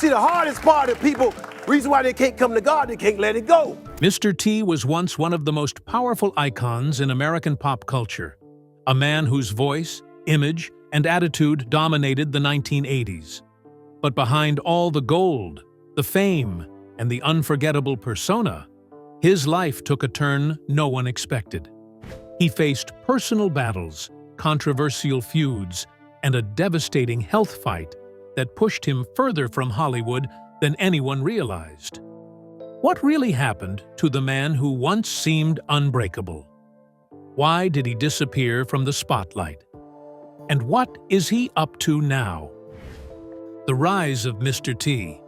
See, the hardest part of people, reason why they can't come to God, they can't let it go. Mr. T was once one of the most powerful icons in American pop culture, a man whose voice, image, and attitude dominated the 1980s. But behind all the gold, the fame, and the unforgettable persona, his life took a turn no one expected. He faced personal battles, controversial feuds, and a devastating health fight that pushed him further from Hollywood than anyone realized. What really happened to the man who once seemed unbreakable? Why did he disappear from the spotlight? And what is he up to now? The rise of Mr. T.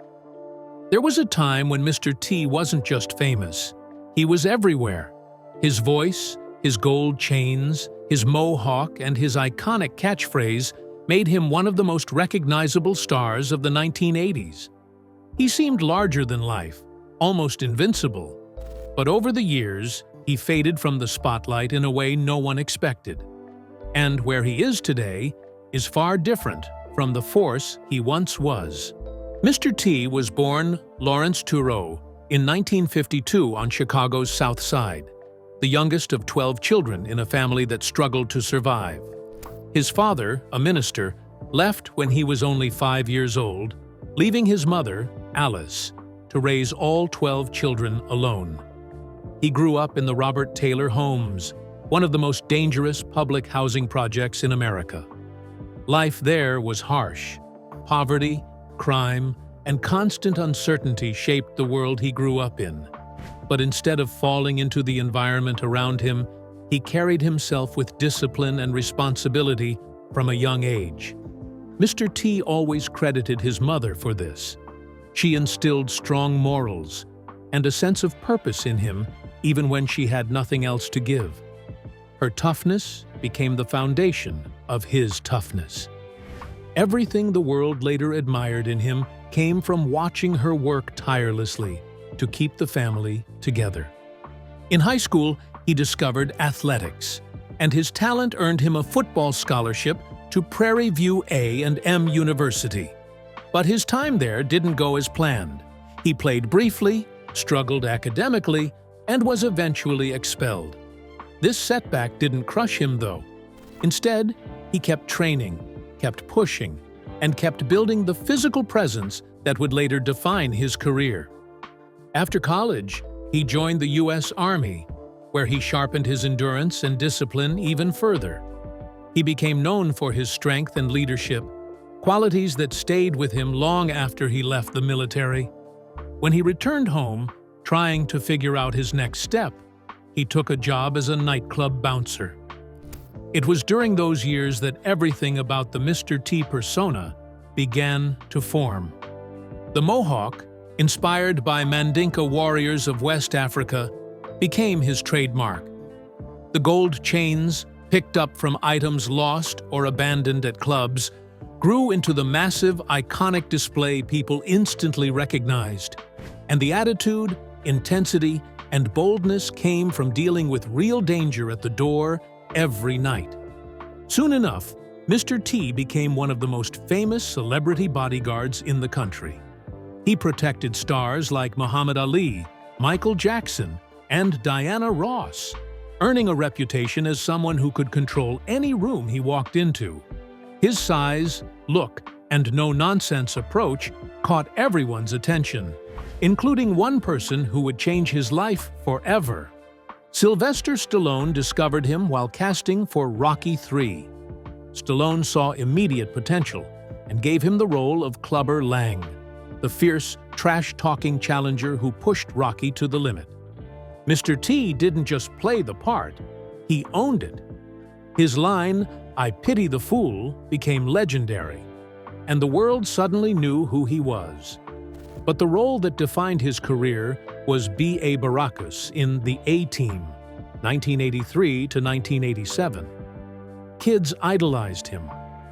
There was a time when Mr. T wasn't just famous. He was everywhere. His voice, his gold chains, his mohawk, and his iconic catchphrase made him one of the most recognizable stars of the 1980s. He seemed larger than life, almost invincible. But over the years, he faded from the spotlight in a way no one expected. And where he is today is far different from the force he once was. Mr. T was born Lawrence Tureau in 1952 on Chicago's South Side, the youngest of 12 children in a family that struggled to survive. His father, a minister, left when he was only 5 years old, leaving his mother, Alice, to raise all 12 children alone. He grew up in the Robert Taylor Homes, one of the most dangerous public housing projects in America. Life there was harsh. Poverty, crime, and constant uncertainty shaped the world he grew up in. But instead of falling into the environment around him, he carried himself with discipline and responsibility from a young age. Mr. T always credited his mother for this. She instilled strong morals and a sense of purpose in him even when she had nothing else to give. Her toughness became the foundation of his toughness. Everything the world later admired in him came from watching her work tirelessly to keep the family together. In high school, he discovered athletics, and his talent earned him a football scholarship to Prairie View A&M University. But his time there didn't go as planned. He played briefly, struggled academically, and was eventually expelled. This setback didn't crush him, though. Instead, he kept training, kept pushing, and kept building the physical presence that would later define his career. After college, he joined the U.S. Army, where he sharpened his endurance and discipline even further. He became known for his strength and leadership, qualities that stayed with him long after he left the military. When he returned home, trying to figure out his next step, he took a job as a nightclub bouncer. It was during those years that everything about the Mr. T persona began to form. The mohawk, inspired by Mandinka warriors of West Africa, became his trademark. The gold chains, picked up from items lost or abandoned at clubs, grew into the massive, iconic display people instantly recognized. And the attitude, intensity, and boldness came from dealing with real danger at the door every night. Soon enough, Mr. T became one of the most famous celebrity bodyguards in the country. He protected stars like Muhammad Ali, Michael Jackson, and Diana Ross, earning a reputation as someone who could control any room he walked into. His size, look, and no-nonsense approach caught everyone's attention, including one person who would change his life forever. Sylvester Stallone discovered him while casting for Rocky III. Stallone saw immediate potential and gave him the role of Clubber Lang, the fierce, trash-talking challenger who pushed Rocky to the limit. Mr. T didn't just play the part, he owned it. His line, "I pity the fool," became legendary, and the world suddenly knew who he was. But the role that defined his career was B.A. Baracus in The A-Team, 1983 to 1987. Kids idolized him,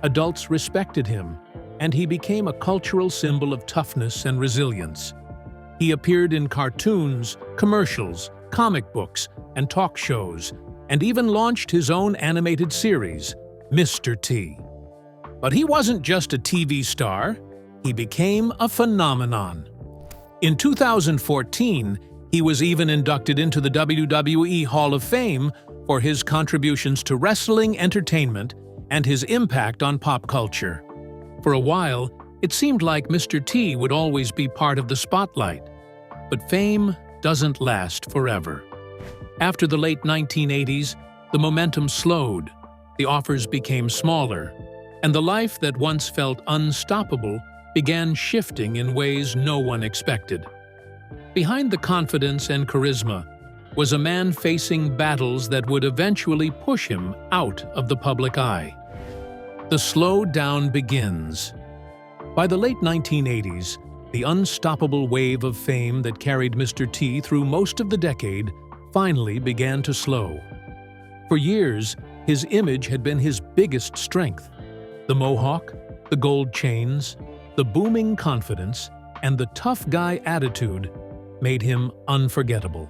adults respected him, and he became a cultural symbol of toughness and resilience. He appeared in cartoons, commercials, comic books, and talk shows, and even launched his own animated series, Mr. T. But he wasn't just a TV star. he became a phenomenon. In 2014, he was even inducted into the WWE Hall of Fame for his contributions to wrestling entertainment and his impact on pop culture. For a while, it seemed like Mr. T would always be part of the spotlight. But fame doesn't last forever. After the late 1980s, the momentum slowed, the offers became smaller, and the life that once felt unstoppable began shifting in ways no one expected. Behind the confidence and charisma was a man facing battles that would eventually push him out of the public eye. The slowdown begins. By the late 1980s, the unstoppable wave of fame that carried Mr. T through most of the decade finally began to slow. For years, his image had been his biggest strength. The mohawk, the gold chains, the booming confidence, and the tough guy attitude made him unforgettable.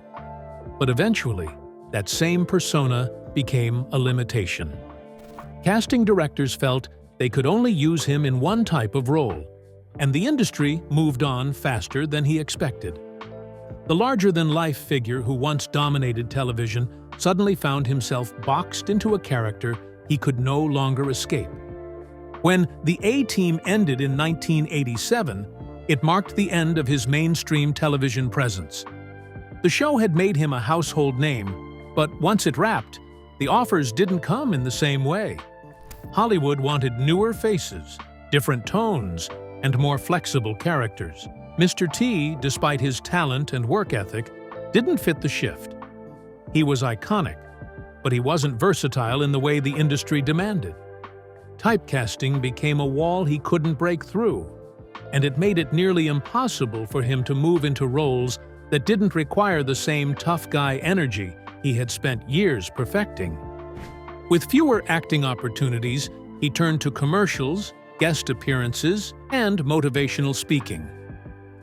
But eventually, that same persona became a limitation. Casting directors felt they could only use him in one type of role, and the industry moved on faster than he expected. The larger-than-life figure who once dominated television suddenly found himself boxed into a character he could no longer escape. When The A-Team ended in 1987, it marked the end of his mainstream television presence. The show had made him a household name, but once it wrapped, the offers didn't come in the same way. Hollywood wanted newer faces, different tones, and more flexible characters. Mr. T, despite his talent and work ethic, didn't fit the shift. He was iconic, but he wasn't versatile in the way the industry demanded. Typecasting became a wall he couldn't break through, and it made it nearly impossible for him to move into roles that didn't require the same tough guy energy he had spent years perfecting. With fewer acting opportunities, he turned to commercials, guest appearances, and motivational speaking.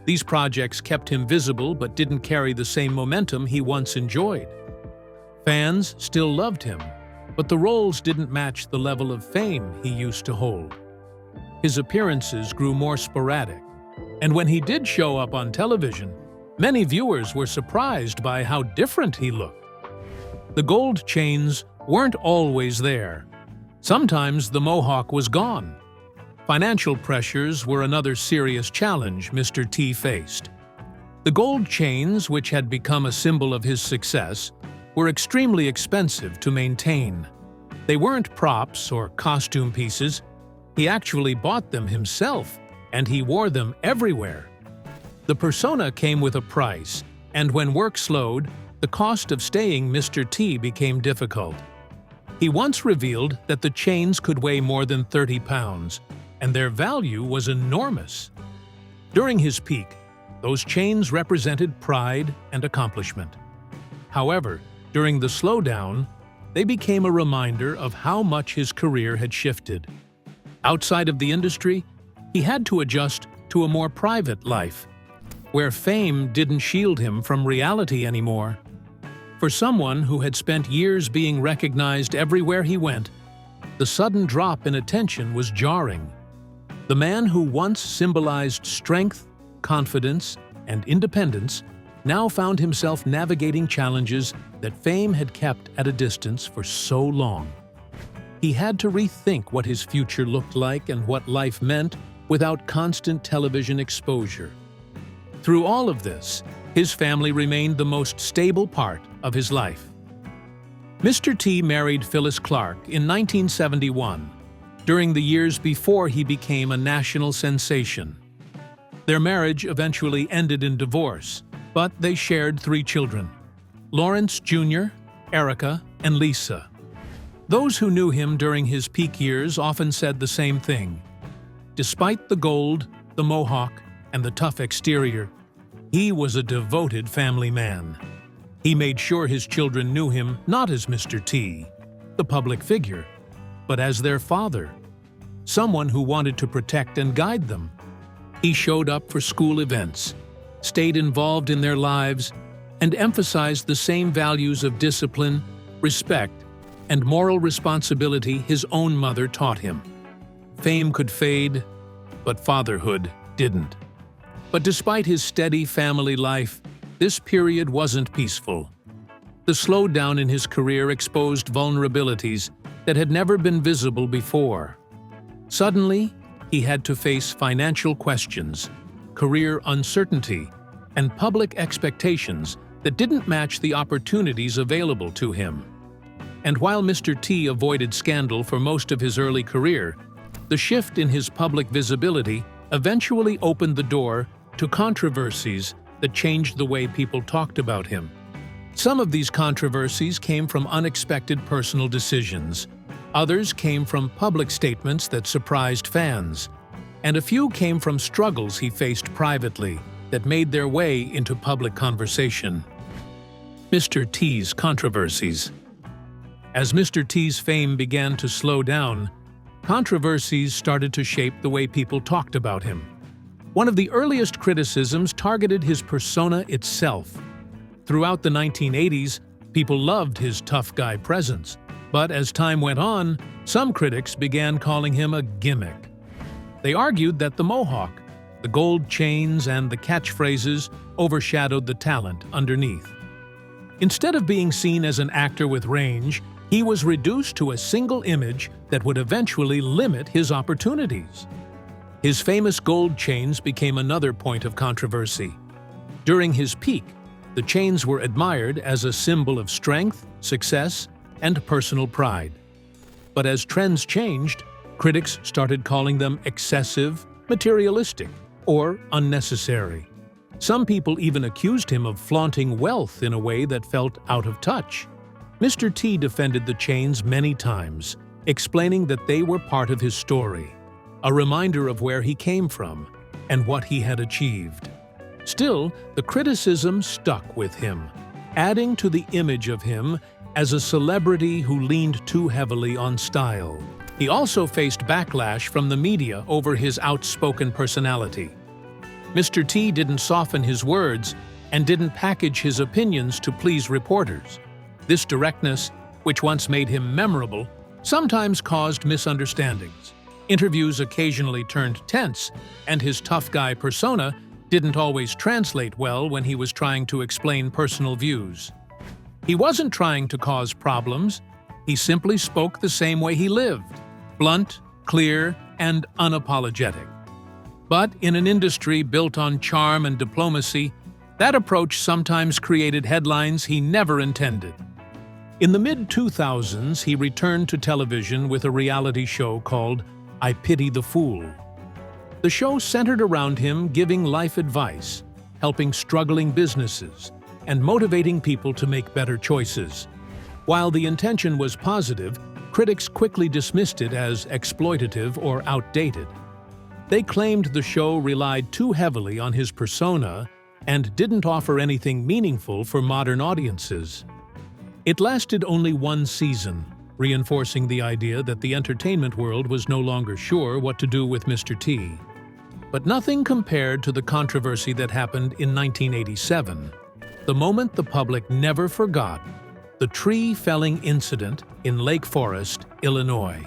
These projects kept him visible but didn't carry the same momentum he once enjoyed. Fans still loved him, but the roles didn't match the level of fame he used to hold. His appearances grew more sporadic, and when he did show up on television, many viewers were surprised by how different he looked. The gold chains weren't always there. Sometimes the mohawk was gone. Financial pressures were another serious challenge Mr. T faced. The gold chains, which had become a symbol of his success, were extremely expensive to maintain. They weren't props or costume pieces. He actually bought them himself, and he wore them everywhere. The persona came with a price, and when work slowed, the cost of staying Mr. T became difficult. He once revealed that the chains could weigh more than 30 pounds, and their value was enormous. During his peak, those chains represented pride and accomplishment. However, during the slowdown, they became a reminder of how much his career had shifted. Outside of the industry, he had to adjust to a more private life, where fame didn't shield him from reality anymore. For someone who had spent years being recognized everywhere he went, the sudden drop in attention was jarring. The man who once symbolized strength, confidence, and independence now found himself navigating challenges that fame had kept at a distance for so long. He had to rethink what his future looked like and what life meant without constant television exposure. Through all of this, his family remained the most stable part of his life. Mr. T married Phyllis Clark in 1971, during the years before he became a national sensation. Their marriage eventually ended in divorce, but they shared 3 children: Lawrence Jr., Erica, and Lisa. Those who knew him during his peak years often said the same thing. Despite the gold, the mohawk, and the tough exterior, he was a devoted family man. He made sure his children knew him not as Mr. T, the public figure, but as their father, someone who wanted to protect and guide them. He showed up for school events, stayed involved in their lives, and emphasized the same values of discipline, respect, and moral responsibility his own mother taught him. Fame could fade, but fatherhood didn't. But despite his steady family life, this period wasn't peaceful. The slowdown in his career exposed vulnerabilities that had never been visible before. Suddenly, he had to face financial questions, career uncertainty, and public expectations that didn't match the opportunities available to him. And while Mr. T avoided scandal for most of his early career, the shift in his public visibility eventually opened the door to controversies that changed the way people talked about him. Some of these controversies came from unexpected personal decisions, others came from public statements that surprised fans, and a few came from struggles he faced privately that made their way into public conversation. Mr. T's controversies. As Mr. T's fame began to slow down, controversies started to shape the way people talked about him. One of the earliest criticisms targeted his persona itself. Throughout the 1980s, people loved his tough guy presence, but as time went on, some critics began calling him a gimmick. They argued that the mohawk, the gold chains, and the catchphrases overshadowed the talent underneath. Instead of being seen as an actor with range, he was reduced to a single image that would eventually limit his opportunities. His famous gold chains became another point of controversy. During his peak, the chains were admired as a symbol of strength, success, and personal pride. But as trends changed, critics started calling them excessive, materialistic, or unnecessary. Some people even accused him of flaunting wealth in a way that felt out of touch. Mr. T defended the chains many times, explaining that they were part of his story, a reminder of where he came from and what he had achieved. Still, the criticism stuck with him, adding to the image of him as a celebrity who leaned too heavily on style. He also faced backlash from the media over his outspoken personality. Mr. T didn't soften his words and didn't package his opinions to please reporters. This directness, which once made him memorable, sometimes caused misunderstandings. Interviews occasionally turned tense, and his tough guy persona didn't always translate well when he was trying to explain personal views. He wasn't trying to cause problems, he simply spoke the same way he lived, blunt, clear, and unapologetic. But in an industry built on charm and diplomacy, that approach sometimes created headlines he never intended. In the mid-2000s, he returned to television with a reality show called I Pity the Fool. The show centered around him giving life advice, helping struggling businesses, and motivating people to make better choices. While the intention was positive, critics quickly dismissed it as exploitative or outdated. They claimed the show relied too heavily on his persona and didn't offer anything meaningful for modern audiences. It lasted only one season, reinforcing the idea that the entertainment world was no longer sure what to do with Mr. T. But nothing compared to the controversy that happened in 1987, the moment the public never forgot, the tree felling incident in Lake Forest, Illinois.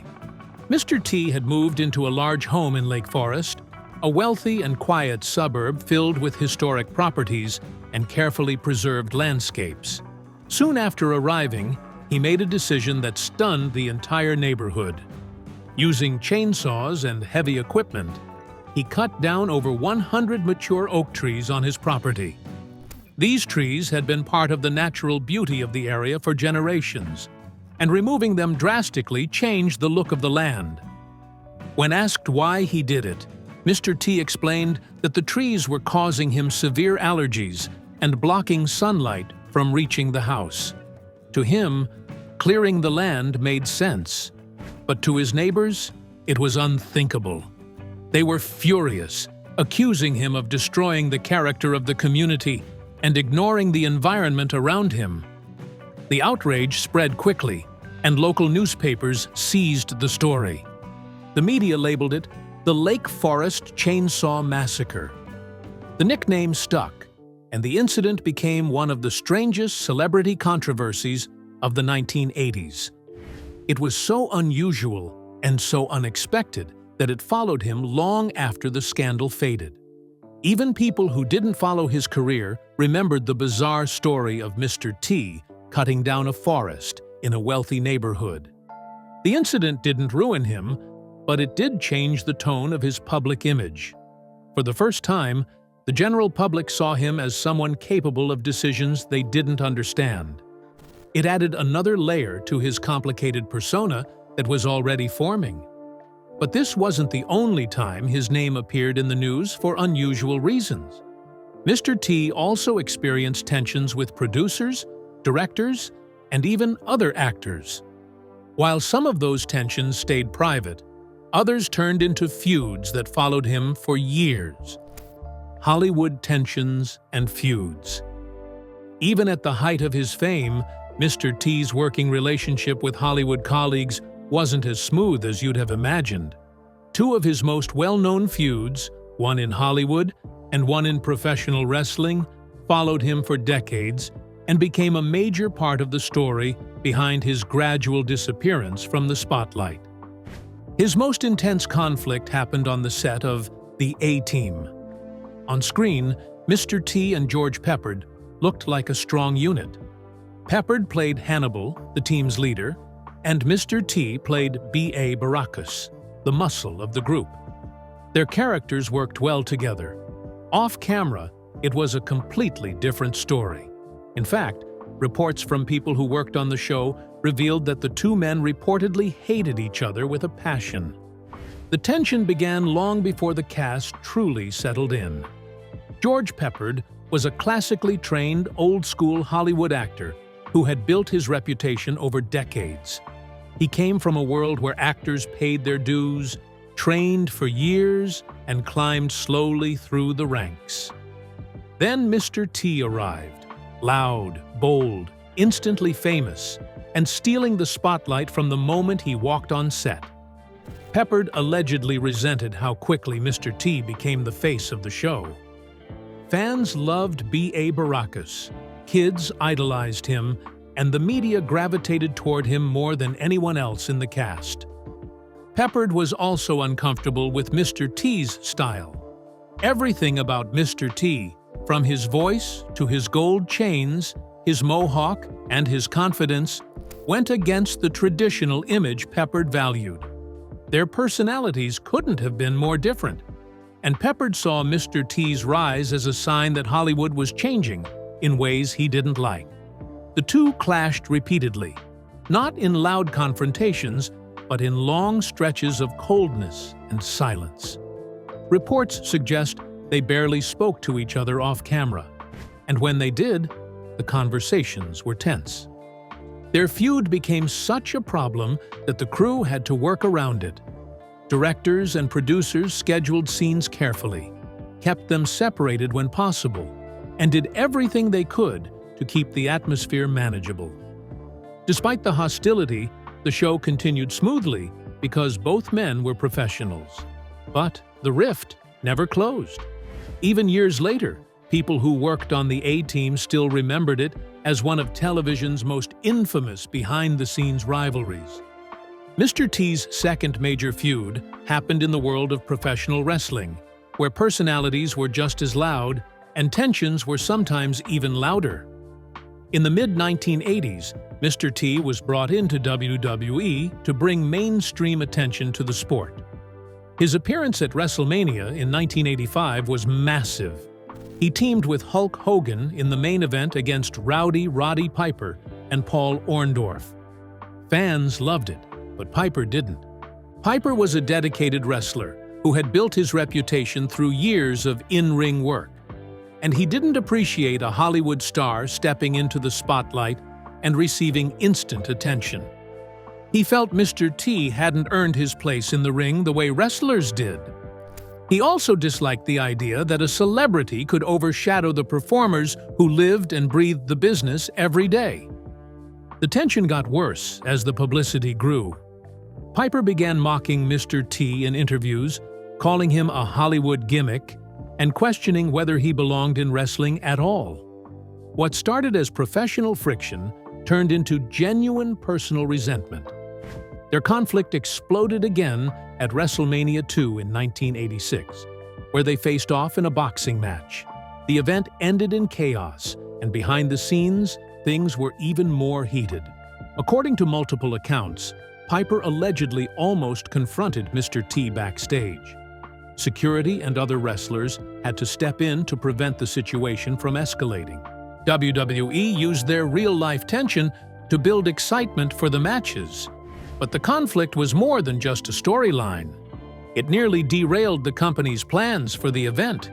Mr. T had moved into a large home in Lake Forest, a wealthy and quiet suburb filled with historic properties and carefully preserved landscapes. Soon after arriving, he made a decision that stunned the entire neighborhood. Using chainsaws and heavy equipment, he cut down over 100 mature oak trees on his property. These trees had been part of the natural beauty of the area for generations, and removing them drastically changed the look of the land. When asked why he did it, Mr. T explained that the trees were causing him severe allergies and blocking sunlight from reaching the house. To him, clearing the land made sense, but to his neighbors, it was unthinkable. They were furious, accusing him of destroying the character of the community and ignoring the environment around him. The outrage spread quickly, and local newspapers seized the story. The media labeled it the Lake Forest Chainsaw Massacre. The nickname stuck, and the incident became one of the strangest celebrity controversies of the 1980s. It was so unusual and so unexpected that it followed him long after the scandal faded. Even people who didn't follow his career remembered the bizarre story of Mr. T cutting down a forest in a wealthy neighborhood. The incident didn't ruin him, but it did change the tone of his public image. For the first time, the general public saw him as someone capable of decisions they didn't understand. It added another layer to his complicated persona that was already forming. But this wasn't the only time his name appeared in the news for unusual reasons. Mr. T also experienced tensions with producers, directors, and even other actors. While some of those tensions stayed private, others turned into feuds that followed him for years. Hollywood tensions and feuds. Even at the height of his fame, Mr. T's working relationship with Hollywood colleagues wasn't as smooth as you'd have imagined. Two of his most well-known feuds, one in Hollywood and one in professional wrestling, followed him for decades and became a major part of the story behind his gradual disappearance from the spotlight. His most intense conflict happened on the set of The A-Team. On screen, Mr. T and George Peppard looked like a strong unit. Peppard played Hannibal, the team's leader, and Mr. T played B.A. Baracus, the muscle of the group. Their characters worked well together. Off-camera, it was a completely different story. In fact, reports from people who worked on the show revealed that the two men reportedly hated each other with a passion. The tension began long before the cast truly settled in. George Peppard was a classically trained, old-school Hollywood actor who had built his reputation over decades. He came from a world where actors paid their dues, trained for years, and climbed slowly through the ranks. Then Mr. T arrived, loud, bold, instantly famous, and stealing the spotlight from the moment he walked on set. Peppard allegedly resented how quickly Mr. T became the face of the show. Fans loved B.A. Baracus, kids idolized him, and the media gravitated toward him more than anyone else in the cast. Peppard was also uncomfortable with Mr. T's style. Everything about Mr. T, from his voice to his gold chains, his mohawk, and his confidence, went against the traditional image Peppard valued. Their personalities couldn't have been more different, and Peppard saw Mr. T's rise as a sign that Hollywood was changing in ways he didn't like. The two clashed repeatedly, not in loud confrontations, but in long stretches of coldness and silence. Reports suggest they barely spoke to each other off camera, and when they did, the conversations were tense. Their feud became such a problem that the crew had to work around it. Directors and producers scheduled scenes carefully, kept them separated when possible, and did everything they could to keep the atmosphere manageable. Despite the hostility, the show continued smoothly because both men were professionals. But the rift never closed. Even years later, people who worked on the A-Team still remembered it as one of television's most infamous behind-the-scenes rivalries. Mr. T's second major feud happened in the world of professional wrestling, where personalities were just as loud and tensions were sometimes even louder. In the mid-1980s, Mr. T was brought into WWE to bring mainstream attention to the sport. His appearance at WrestleMania in 1985 was massive. He teamed with Hulk Hogan in the main event against Rowdy Roddy Piper and Paul Orndorff. Fans loved it, but Piper didn't. Piper was a dedicated wrestler who had built his reputation through years of in-ring work. And he didn't appreciate a Hollywood star stepping into the spotlight and receiving instant attention. He felt Mr. T hadn't earned his place in the ring the way wrestlers did. He also disliked the idea that a celebrity could overshadow the performers who lived and breathed the business every day. The tension got worse as the publicity grew. Piper began mocking Mr. T in interviews, calling him a Hollywood gimmick, and questioning whether he belonged in wrestling at all. What started as professional friction turned into genuine personal resentment. Their conflict exploded again at WrestleMania 2 in 1986, where they faced off in a boxing match. The event ended in chaos, and behind the scenes, things were even more heated. According to multiple accounts, Piper allegedly almost confronted Mr. T backstage. Security and other wrestlers had to step in to prevent the situation from escalating. WWE used their real-life tension to build excitement for the matches. But the conflict was more than just a storyline. It nearly derailed the company's plans for the event.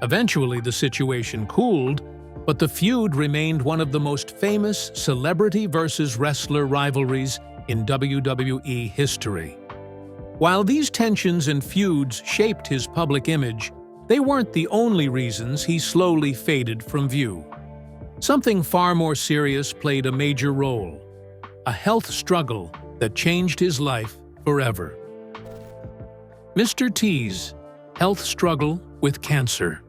Eventually, the situation cooled, but the feud remained one of the most famous celebrity versus wrestler rivalries in WWE history. While these tensions and feuds shaped his public image, they weren't the only reasons he slowly faded from view. Something far more serious played a major role: a health struggle that changed his life forever. Mr. T's health struggle with cancer.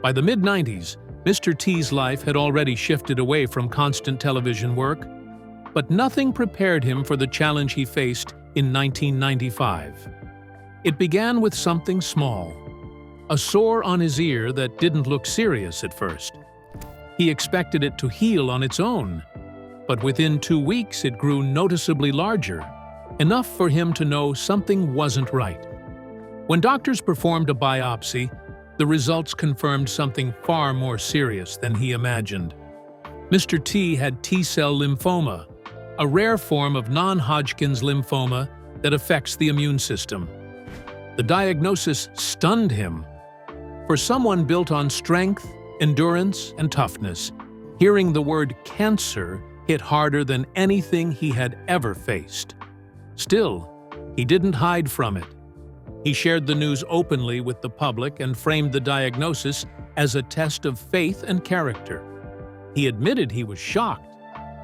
By the mid-90s, Mr. T's life had already shifted away from constant television work, but nothing prepared him for the challenge he faced in 1995. It began with something small, a sore on his ear that didn't look serious at first. He expected it to heal on its own, but within 2 weeks it grew noticeably larger, enough for him to know something wasn't right. When doctors performed a biopsy, the results confirmed something far more serious than he imagined. Mr. T had T-cell lymphoma, a rare form of non-Hodgkin's lymphoma that affects the immune system. The diagnosis stunned him. For someone built on strength, endurance, and toughness, hearing the word cancer hit harder than anything he had ever faced. Still, he didn't hide from it. He shared the news openly with the public and framed the diagnosis as a test of faith and character. He admitted he was shocked,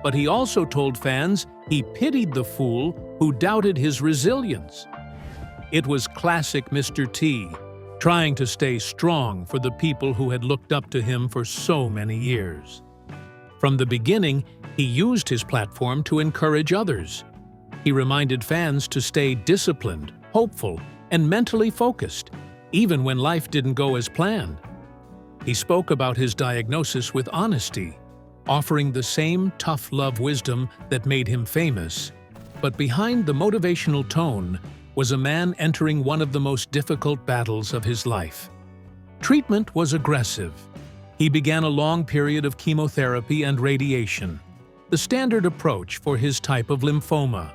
but he also told fans he pitied the fool who doubted his resilience. It was classic Mr. T, trying to stay strong for the people who had looked up to him for so many years. From the beginning, he used his platform to encourage others. He reminded fans to stay disciplined, hopeful, and mentally focused, even when life didn't go as planned. He spoke about his diagnosis with honesty, offering the same tough love wisdom that made him famous. But behind the motivational tone was a man entering one of the most difficult battles of his life. Treatment was aggressive. He began a long period of chemotherapy and radiation, the standard approach for his type of lymphoma.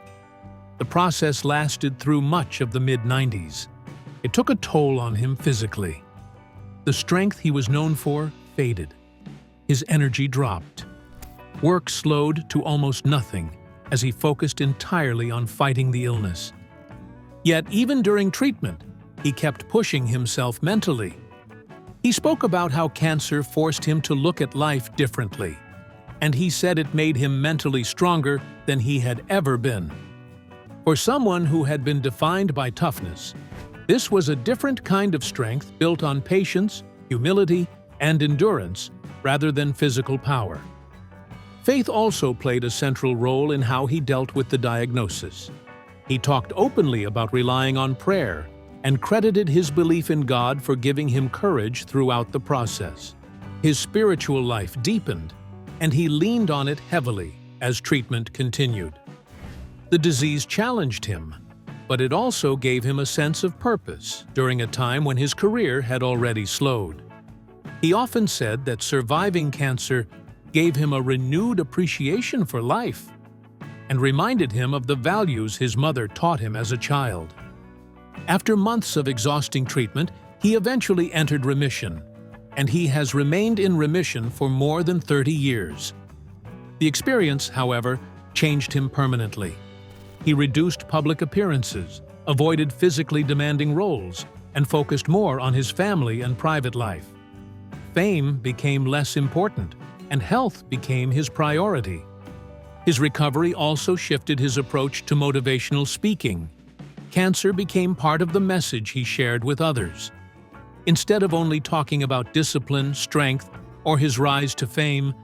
The process lasted through much of the mid-90s. It took a toll on him physically. The strength he was known for faded. His energy dropped. Work slowed to almost nothing as he focused entirely on fighting the illness. Yet even during treatment, he kept pushing himself mentally. He spoke about how cancer forced him to look at life differently, and he said it made him mentally stronger than he had ever been. For someone who had been defined by toughness, this was a different kind of strength built on patience, humility, and endurance rather than physical power. Faith also played a central role in how he dealt with the diagnosis. He talked openly about relying on prayer and credited his belief in God for giving him courage throughout the process. His spiritual life deepened, and he leaned on it heavily as treatment continued. The disease challenged him, but it also gave him a sense of purpose during a time when his career had already slowed. He often said that surviving cancer gave him a renewed appreciation for life and reminded him of the values his mother taught him as a child. After months of exhausting treatment, he eventually entered remission, and he has remained in remission for more than 30 years. The experience, however, changed him permanently. He reduced public appearances, avoided physically demanding roles, and focused more on his family and private life. Fame became less important, and health became his priority. His recovery also shifted his approach to motivational speaking. Cancer became part of the message he shared with others. Instead of only talking about discipline, strength, or his rise to fame,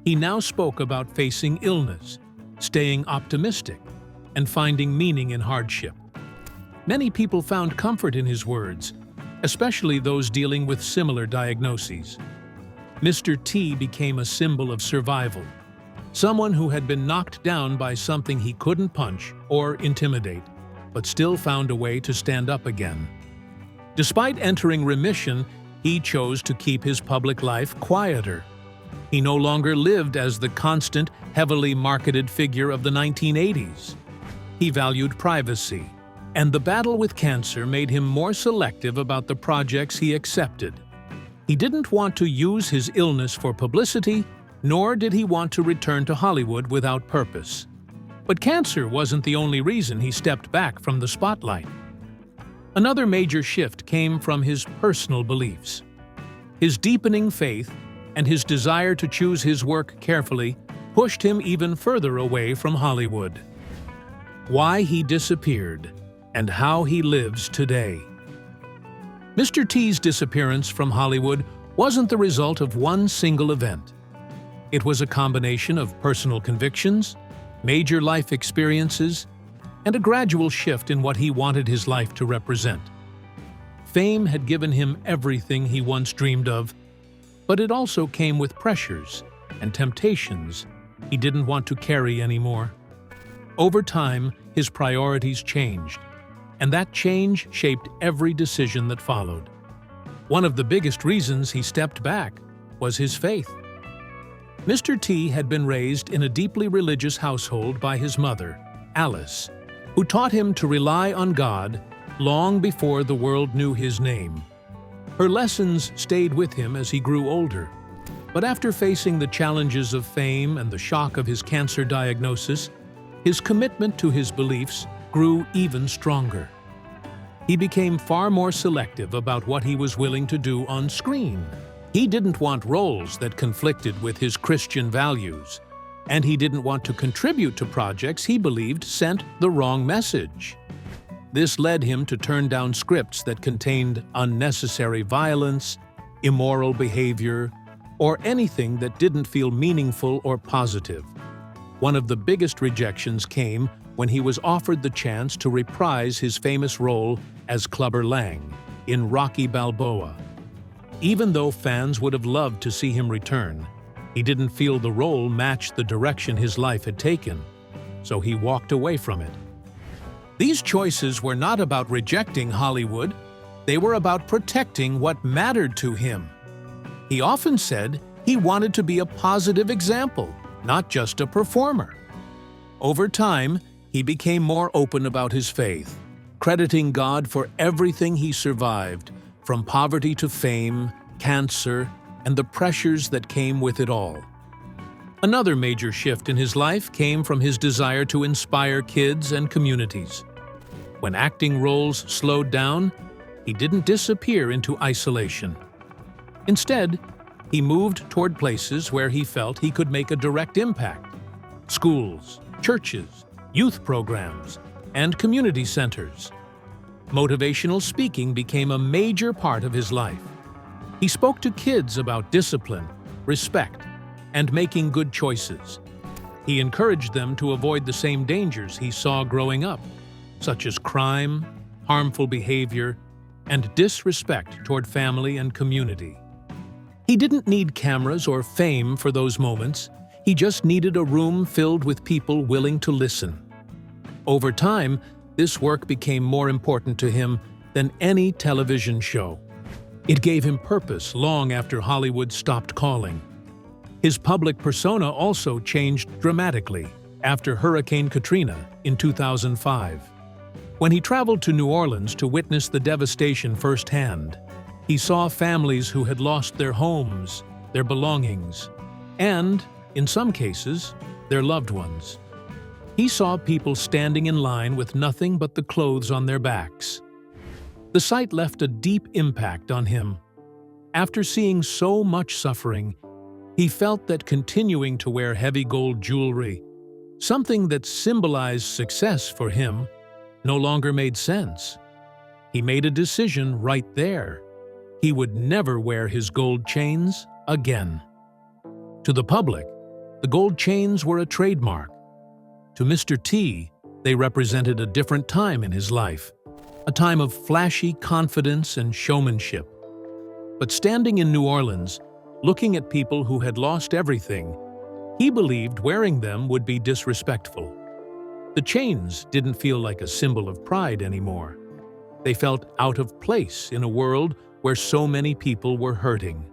he now spoke about facing illness, staying optimistic, and finding meaning in hardship. Many people found comfort in his words, especially those dealing with similar diagnoses. Mr. T became a symbol of survival, someone who had been knocked down by something he couldn't punch or intimidate, but still found a way to stand up again. Despite entering remission, he chose to keep his public life quieter. He no longer lived as the constant, heavily marketed figure of the 1980s. He valued privacy, and the battle with cancer made him more selective about the projects he accepted. He didn't want to use his illness for publicity, nor did he want to return to Hollywood without purpose. But cancer wasn't the only reason he stepped back from the spotlight. Another major shift came from his personal beliefs. His deepening faith and his desire to choose his work carefully pushed him even further away from Hollywood. Why he disappeared and how he lives today. Mr. T's disappearance from Hollywood wasn't the result of one single event. It was a combination of personal convictions, major life experiences, and a gradual shift in what he wanted his life to represent. Fame had given him everything he once dreamed of, but it also came with pressures and temptations he didn't want to carry anymore. Over time, his priorities changed, and that change shaped every decision that followed. One of the biggest reasons he stepped back was his faith. Mr. T had been raised in a deeply religious household by his mother, Alice, who taught him to rely on God long before the world knew his name. Her lessons stayed with him as he grew older, but after facing the challenges of fame and the shock of his cancer diagnosis, his commitment to his beliefs grew even stronger. He became far more selective about what he was willing to do on screen. He didn't want roles that conflicted with his Christian values, and he didn't want to contribute to projects he believed sent the wrong message. This led him to turn down scripts that contained unnecessary violence, immoral behavior, or anything that didn't feel meaningful or positive. One of the biggest rejections came when he was offered the chance to reprise his famous role as Clubber Lang in Rocky Balboa. Even though fans would have loved to see him return, he didn't feel the role matched the direction his life had taken, so he walked away from it. These choices were not about rejecting Hollywood, they were about protecting what mattered to him. He often said he wanted to be a positive example, not just a performer. Over time, he became more open about his faith, crediting God for everything he survived, from poverty to fame, cancer, and the pressures that came with it all. Another major shift in his life came from his desire to inspire kids and communities. When acting roles slowed down, he didn't disappear into isolation. Instead, he moved toward places where he felt he could make a direct impact: schools, churches, youth programs, and community centers. Motivational speaking became a major part of his life. He spoke to kids about discipline, respect, and making good choices. He encouraged them to avoid the same dangers he saw growing up, such as crime, harmful behavior, and disrespect toward family and community. He didn't need cameras or fame for those moments. He just needed a room filled with people willing to listen. Over time, this work became more important to him than any television show. It gave him purpose long after Hollywood stopped calling. His public persona also changed dramatically after Hurricane Katrina in 2005. When he traveled to New Orleans to witness the devastation firsthand, he saw families who had lost their homes, their belongings, and, in some cases, their loved ones. He saw people standing in line with nothing but the clothes on their backs. The sight left a deep impact on him. After seeing so much suffering, he felt that continuing to wear heavy gold jewelry, something that symbolized success for him, no longer made sense. He made a decision right there. He would never wear his gold chains again. To the public, the gold chains were a trademark. To Mr. T, they represented a different time in his life. a time of flashy confidence and showmanship. But standing in New Orleans, looking at people who had lost everything, he believed wearing them would be disrespectful. The chains didn't feel like a symbol of pride anymore. They felt out of place in a world where so many people were hurting.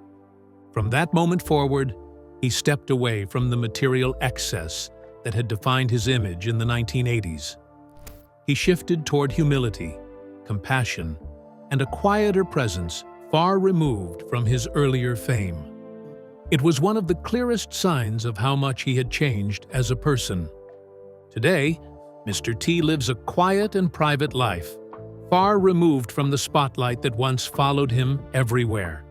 From that moment forward, he stepped away from the material excess that had defined his image in the 1980s. He shifted toward humility, compassion, and a quieter presence far removed from his earlier fame. It was one of the clearest signs of how much he had changed as a person. Today, Mr. T lives a quiet and private life, far removed from the spotlight that once followed him everywhere.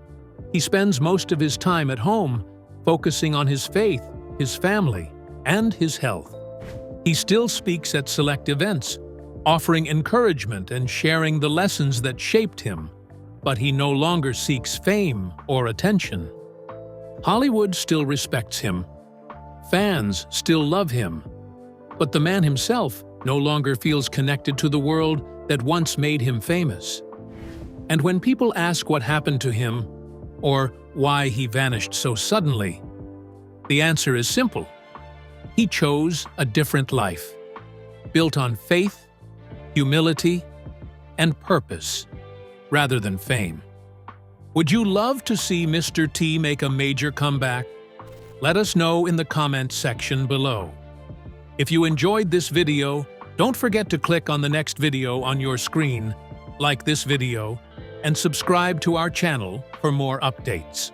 He spends most of his time at home, focusing on his faith, his family, and his health. He still speaks at select events, offering encouragement and sharing the lessons that shaped him, but he no longer seeks fame or attention. Hollywood still respects him. Fans still love him. But the man himself no longer feels connected to the world that once made him famous. And when people ask what happened to him, or why he vanished so suddenly, the answer is simple. He chose a different life, built on faith, humility, and purpose, rather than fame. Would you love to see Mr. T make a major comeback? Let us know in the comments section below. If you enjoyed this video, don't forget to click on the next video on your screen, like this video, and subscribe to our channel for more updates.